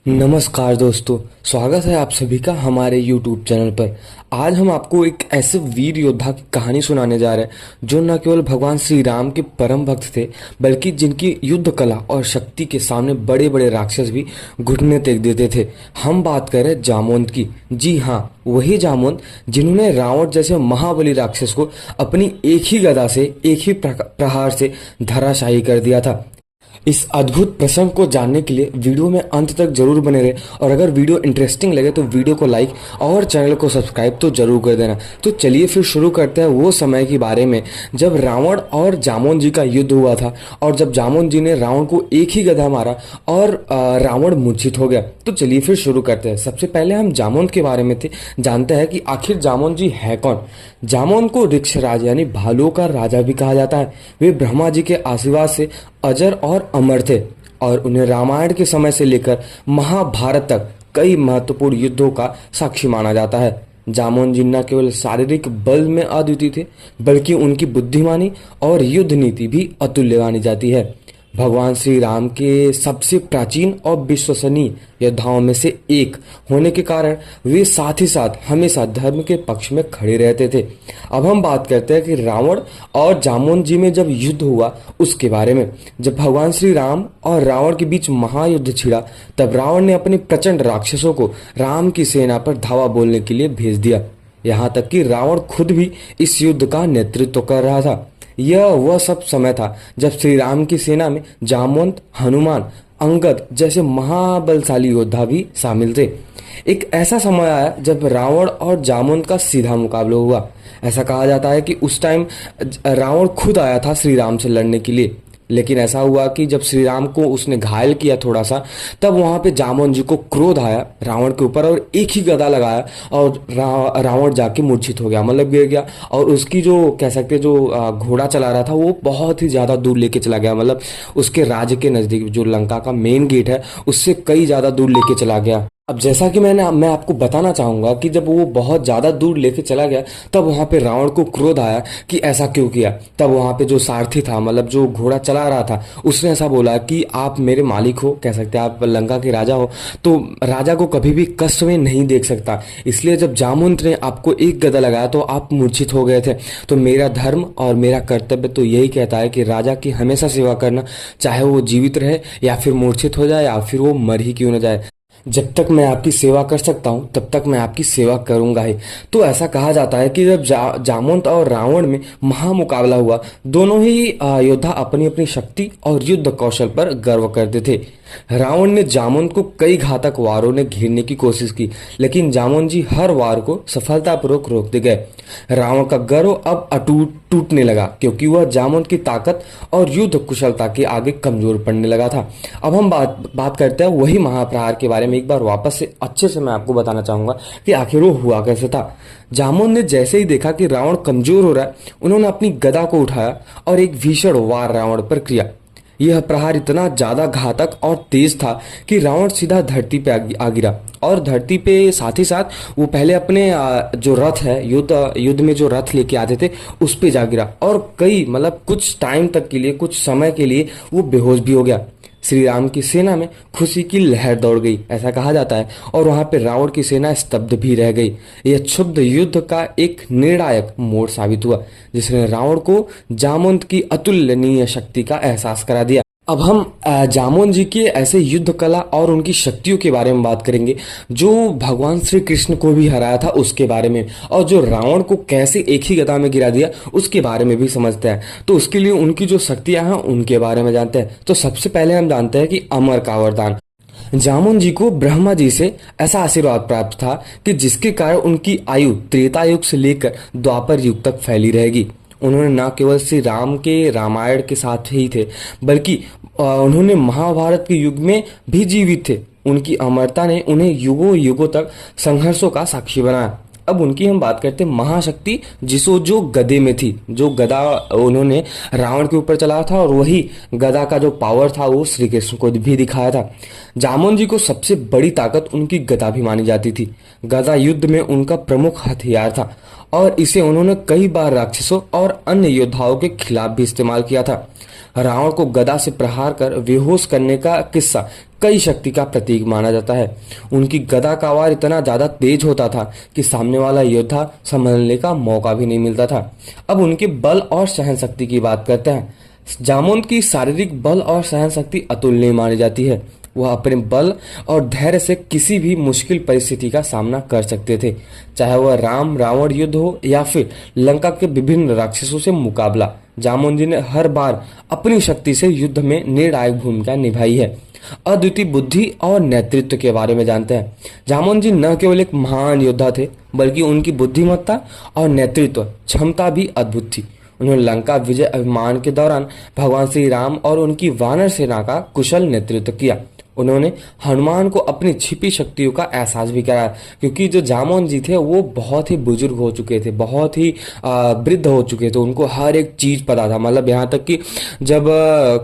नमस्कार दोस्तों। स्वागत है आप सभी का हमारे YouTube चैनल पर। आज हम आपको एक ऐसे वीर योद्धा की कहानी सुनाने जा रहे हैं जो न केवल भगवान श्री राम के परम भक्त थे, बल्कि जिनकी युद्ध कला और शक्ति के सामने बड़े बड़े राक्षस भी घुटने टेक देते थे। हम बात कर रहे हैं जामवंत की। जी हाँ, वही जामवंत जिन्होंने रावण जैसे महाबली राक्षस को अपनी एक ही गदा से, एक ही प्रहार से धराशायी कर दिया था। इस अद्भुत प्रसंग को जानने के लिए वीडियो में अंत तक जरूर बने रहे, और अगर वीडियो इंटरेस्टिंग लगे तो वीडियो को लाइक और चैनल को सब्सक्राइब तो जरूर कर देना। तो चलिए फिर शुरू करते हैं वो समय के बारे में जब रावण और जामवंत जी का युद्ध हुआ था, और जब जामवंत जी ने रावण को एक ही गदा मारा और रावण मूर्छित हो गया। तो चलिए फिर शुरू करते हैं। सबसे पहले हम जामवंत के बारे में जानते हैं कि आखिर जामवंत जी है कौन। जामवंत को ऋक्षराज यानी भालुओं का राजा भी कहा जाता है। वे ब्रह्मा जी के आशीर्वाद से अजर और अमर थे, और उन्हें रामायण के समय से लेकर महाभारत तक कई महत्वपूर्ण युद्धों का साक्षी माना जाता है। जामवंत जी न केवल शारीरिक बल में अद्वितीय थे, बल्कि उनकी बुद्धिमानी और युद्ध नीति भी अतुल्य मानी जाती है। भगवान श्री राम के सबसे प्राचीन और विश्वसनीय योद्धाओं में से एक होने के कारण वे साथ ही साथ हमेशा धर्म के पक्ष में खड़े रहते थे। अब हम बात करते हैं कि रावण और जामवंत जी में जब युद्ध हुआ उसके बारे में। जब भगवान श्री राम और रावण के बीच महायुद्ध छिड़ा, तब रावण ने अपने प्रचंड राक्षसों को राम की सेना पर धावा बोलने के लिए भेज दिया। यहाँ तक कि रावण खुद भी इस युद्ध का नेतृत्व कर रहा था। यह वह सब समय था जब श्री राम की सेना में जामवंत, हनुमान, अंगद जैसे महाबलशाली योद्धा भी शामिल थे। एक ऐसा समय आया जब रावण और जामवंत का सीधा मुकाबला हुआ। ऐसा कहा जाता है कि उस टाइम रावण खुद आया था श्री राम से लड़ने के लिए, लेकिन ऐसा हुआ कि जब श्री राम को उसने घायल किया थोड़ा सा, तब वहां पे जामवंत जी को क्रोध आया रावण के ऊपर, और एक ही गदा लगाया और रावण जाके मूर्छित हो गया, मतलब गिर गया। और उसकी जो कह सकते जो घोड़ा चला रहा था वो बहुत ही ज्यादा दूर लेके चला गया, मतलब उसके राज्य के नजदीक जो लंका का मेन गेट है उससे कई ज्यादा दूर लेके चला गया। अब जैसा कि मैं आपको बताना चाहूंगा कि जब वो बहुत ज्यादा दूर लेके चला गया, तब वहां पे रावण को क्रोध आया कि ऐसा क्यों किया। तब वहां पे जो सारथी था, मतलब जो घोड़ा चला रहा था, उसने ऐसा बोला कि आप मेरे मालिक हो, कह सकते हैं आप लंका के राजा हो, तो राजा को कभी भी कष्ट में नहीं देख सकता। इसलिए जब जामवंत ने आपको एक गदा लगाया तो आप मूर्छित हो गए थे। तो मेरा धर्म और मेरा कर्तव्य तो यही कहता है कि राजा की हमेशा सेवा करना, चाहे वो जीवित रहे या फिर मूर्छित हो जाए या फिर वो मर ही क्यों न जाए। जब तक मैं आपकी सेवा कर सकता हूं तब तक मैं आपकी सेवा करूंगा ही। तो ऐसा कहा जाता है कि जब जामवंत और रावण में महामुकाबला हुआ, दोनों ही योद्धा अपनी अपनी शक्ति और युद्ध कौशल पर गर्व करते थे। रावण ने जामवंत को कई घातक वारों ने घेरने की कोशिश की, लेकिन जामवंत जी हर वार को सफलतापूर्वक रोकते गए। रावण का गर्व अब अटूट टूटने लगा, क्योंकि वह जामवंत की ताकत और युद्ध कुशलता के आगे कमजोर पड़ने लगा था। अब हम बात करते हैं वही महाप्रहार के बारे में। एक बार वापस से अच्छे से मैं आपको बताना चाहूंगा कि आखिर वो हुआ कैसे था। जामवंत ने जैसे ही देखा कि रावण कमजोर हो रहा है, उन्होंने अपनी गदा को उठाया और एक भीषण वार रावण पर किया। यह प्रहार इतना ज्यादा घातक और तेज था कि रावण सीधा धरती पे आ गिरा, और धरती पे साथ ही साथ वो पहले अपने जो रथ है, युद्ध में जो रथ लेके आते थे उस पे जा गिरा, और कई मतलब कुछ टाइम तक के लिए, कुछ समय के लिए वो बेहोश भी हो गया। श्री राम की सेना में खुशी की लहर दौड़ गई, ऐसा कहा जाता है, और वहां पे रावण की सेना स्तब्ध भी रह गई। यह क्षुब्ध युद्ध का एक निर्णायक मोड़ साबित हुआ, जिसने रावण को जामवंत की अतुलनीय शक्ति का एहसास करा दिया। अब हम जामवंत जी के ऐसे युद्ध कला और उनकी शक्तियों के बारे में बात करेंगे, जो भगवान श्री कृष्ण को भी हराया था उसके बारे में, और जो रावण को कैसे एक ही गदा में गिरा दिया उसके बारे में भी समझते हैं। तो उसके लिए उनकी जो शक्तियां हैं उनके बारे में जानते हैं। तो सबसे पहले हम जानते हैं कि अमर का वरदान। जामवंत जी को ब्रह्मा जी से ऐसा आशीर्वाद प्राप्त था कि जिसके कारण उनकी आयु त्रेता युग से लेकर द्वापर युग तक फैली रहेगी। उन्होंने न केवल श्री राम के रामायण के साथ ही थे, बल्कि उन्होंने महाभारत के युग में भी जीवित थे। उनकी अमरता ने उन्हें युगों युगों तक संघर्षों का साक्षी बनाया। अब उनकी हम बात करते हैं महाशक्ति, जो गदे में थी। जो गदा उन्होंने रावण के ऊपर चलाया था, और वही गदा का जो पावर था वो श्री कृष्ण को भी दिखाया था। जामवंत जी को सबसे बड़ी ताकत उनकी गदा भी मानी जाती थी। गदा युद्ध में उनका प्रमुख हथियार था, और इसे उन्होंने कई बार राक्षसों और अन्य योद्धाओं के खिलाफ भी इस्तेमाल किया था। रावण को गदा से प्रहार कर बेहोश करने का किस्सा कई शक्ति का प्रतीक माना जाता है। उनकी गदा का वार इतना ज्यादा तेज होता था कि सामने वाला योद्धा संभलने का मौका भी नहीं मिलता था। अब उनके बल और सहन शक्ति की बात करते हैं। जामवंत की शारीरिक बल और सहन शक्ति अतुलनीय मानी जाती है। वह अपने बल और धैर्य से किसी भी मुश्किल परिस्थिति का सामना कर सकते थे, चाहे वह राम रावण युद्ध हो या फिर लंका के विभिन्न राक्षसों से मुकाबला। जामवंत जी ने हर बार अपनी शक्ति से युद्ध में निर्णायक भूमिका निभाई है। अद्वितीय बुद्धि और नेतृत्व के बारे में जानते हैं। जामवंत जी न केवल एक महान योद्धा थे, बल्कि उनकी बुद्धिमत्ता और नेतृत्व क्षमता भी अद्भुत थी। उन्होंने लंका विजय अभियान के दौरान भगवान श्री राम और उनकी वानर सेना का कुशल नेतृत्व किया। उन्होंने हनुमान को अपनी छिपी शक्तियों का एहसास भी कराया, क्योंकि जो जामवंत जी थे वो बहुत ही बुजुर्ग हो चुके थे, बहुत ही वृद्ध हो चुके थे। उनको हर एक चीज पता था। मतलब यहाँ तक कि जब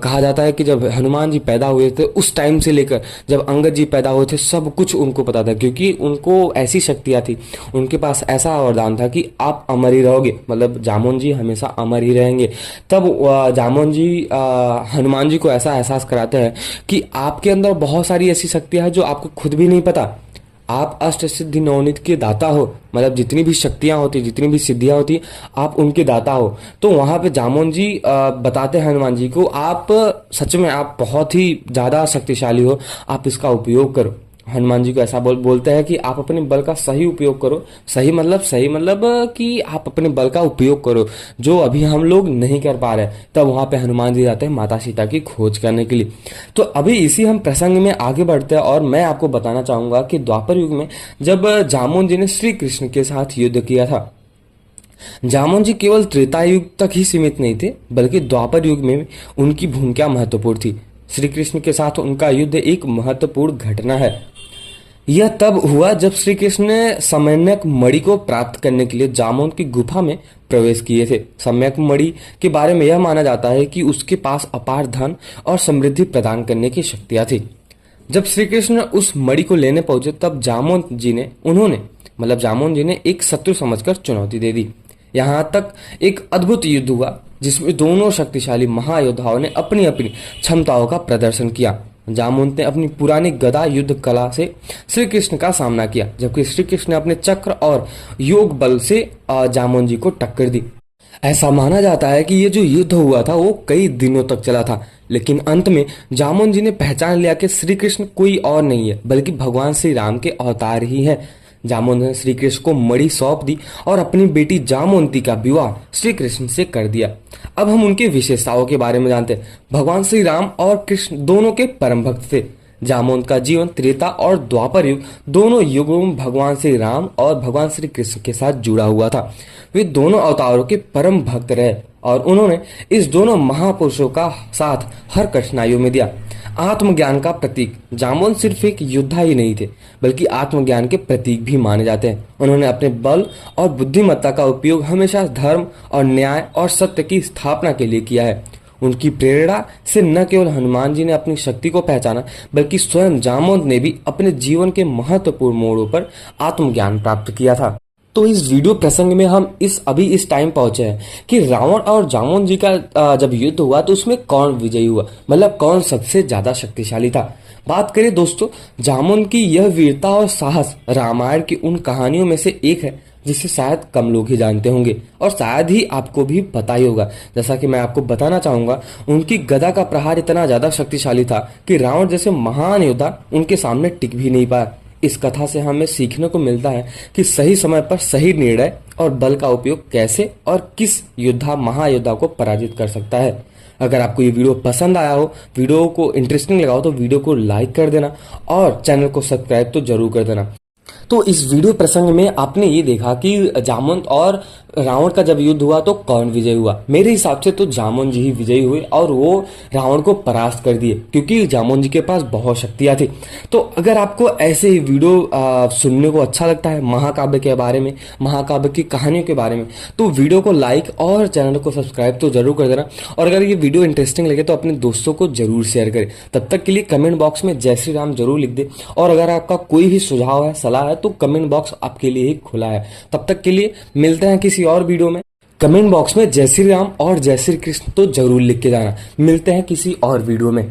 कहा जाता है कि जब हनुमान जी पैदा हुए थे उस टाइम से लेकर जब अंगद जी पैदा हुए थे सब कुछ उनको पता था, क्योंकि उनको ऐसी शक्तियां थी, उनके पास ऐसा वरदान था कि आप अमर ही रहोगे। मतलब जामवंत जी हमेशा अमर ही रहेंगे। तब जामवंत जी हनुमान जी को ऐसा एहसास कराते हैं कि आपके अंदर बहुत सारी ऐसी शक्तियां हैं जो आपको खुद भी नहीं पता। आप अष्ट सिद्धि नवनीत के दाता हो। मतलब जितनी भी शक्तियां होती, जितनी भी सिद्धियां होती, आप उनके दाता हो। तो वहां पे जामवंत जी बताते हैं हनुमान जी को, आप सच में आप बहुत ही ज्यादा शक्तिशाली हो, आप इसका उपयोग करो। हनुमान जी को ऐसा बोलते हैं कि आप अपने बल का सही उपयोग करो। सही मतलब कि आप अपने बल का उपयोग करो, जो अभी हम लोग नहीं कर पा रहे। तब वहां पे हनुमान जी जाते हैं माता सीता की खोज करने के लिए। तो अभी इसी हम प्रसंग में आगे बढ़ते हैं और मैं आपको बताना चाहूंगा कि द्वापर युग में जब जामवंत जी ने श्री कृष्ण के साथ युद्ध किया था। जामवंत जी केवल त्रेता युग तक ही सीमित नहीं थे, बल्कि द्वापर युग में उनकी भूमिका महत्वपूर्ण थी। श्री कृष्ण के साथ उनका युद्ध एक महत्वपूर्ण घटना है। यह तब हुआ जब श्री कृष्ण ने सम्यक मणि को प्राप्त करने के लिए जामवंत की गुफा में प्रवेश किए थे। सम्यक मणि के बारे में यह माना जाता है कि उसके पास अपार धन और समृद्धि प्रदान करने की शक्तियां थी। जब श्री कृष्ण उस मणि को लेने पहुंचे तब जामवंत जी ने एक शत्रु समझकर चुनौती दे दी। यहाँ तक एक अद्भुत युद्ध हुआ जिसमें दोनों शक्तिशाली महायोद्धाओं ने अपनी अपनी क्षमताओं का प्रदर्शन किया। जामवंत ने अपनी पुरानी गदा युद्ध कला से श्री कृष्ण का सामना किया, जबकि श्री कृष्ण ने अपने चक्र और योग बल से जामवंत जी को टक्कर दी। ऐसा माना जाता है कि ये जो युद्ध हुआ था वो कई दिनों तक चला था, लेकिन अंत में जामवंत जी ने पहचान लिया कि श्री कृष्ण कोई और नहीं है बल्कि भगवान श्री राम के अवतार ही है। जामवंत ने श्री कृष्ण को मणि सौंप दी और अपनी बेटी जामवंती का विवाह श्री कृष्ण से कर दिया। अब हम उनके विशेषताओं के बारे में जानते हैं। भगवान श्री राम और कृष्ण दोनों के परम भक्त थे। जामवंत का जीवन त्रेता और द्वापर युग दोनों युगों में भगवान श्री राम और भगवान श्री कृष्ण के साथ जुड़ा हुआ था। वे दोनों अवतारों के परम भक्त रहे और उन्होंने इस दोनों महापुरुषों का साथ हर कठिनाइयों में दिया। आत्मज्ञान का प्रतीक जामवंत सिर्फ एक योद्धा ही नहीं थे, बल्कि आत्मज्ञान के प्रतीक भी माने जाते हैं। उन्होंने अपने बल और बुद्धिमत्ता का उपयोग हमेशा धर्म और न्याय और सत्य की स्थापना के लिए किया है। उनकी प्रेरणा से न केवल हनुमान जी ने अपनी शक्ति को पहचाना, बल्कि स्वयं जामवंत ने भी अपने जीवन के महत्वपूर्ण मोड़ों पर आत्मज्ञान प्राप्त किया था। तो इस वीडियो प्रसंग में हम अभी इस टाइम पहुंचे हैं कि रावण और जामवंत जी का जब युद्ध हुआ तो उसमें कौन विजयी हुआ, मतलब कौन सबसे ज्यादा शक्तिशाली था। बात करें दोस्तों, जामवंत की यह वीरता और साहस रामायण की उन कहानियों में से एक है जिसे शायद कम लोग ही जानते होंगे और शायद ही आपको भी पता ही होगा। जैसा कि मैं आपको बताना चाहूंगा, उनकी गदा का प्रहार इतना ज्यादा शक्तिशाली था कि रावण जैसे महान योद्धा उनके सामने टिक भी नहीं पाया। इस कथा से हमें सीखने को मिलता है कि सही समय पर सही निर्णय और बल का उपयोग कैसे और किस योद्धा महायोद्धा को पराजित कर सकता है। अगर आपको ये वीडियो पसंद आया हो, वीडियो को इंटरेस्टिंग लगा हो, तो वीडियो को लाइक कर देना और चैनल को सब्सक्राइब तो जरूर कर देना। तो इस वीडियो प्रसंग में आपने ये देखा कि जामवंत और रावण का जब युद्ध हुआ तो कौन विजयी हुआ। मेरे हिसाब से तो जामवंत जी ही विजयी हुए और वो रावण को परास्त कर दिए, क्योंकि जामवंत जी के पास बहुत शक्तियां थी। तो अगर आपको ऐसे ही वीडियो सुनने को अच्छा लगता है महाकाव्य के बारे में, महाकाव्य की कहानियों के बारे में, तो वीडियो को लाइक और चैनल को सब्सक्राइब तो जरूर कर देना। और अगर ये वीडियो इंटरेस्टिंग लगे तो अपने दोस्तों को जरूर शेयर करें। तब तक के लिए कमेंट बॉक्स में जय श्री राम जरूर लिख दे। और अगर आपका कोई भी सुझाव है, सलाह है, तो कमेंट बॉक्स आपके लिए ही खुला है। तब तक के लिए मिलते हैं किसी और वीडियो में। कमेंट बॉक्स में जय श्री राम और जय श्री कृष्ण तो जरूर लिख के जाना। मिलते हैं किसी और वीडियो में।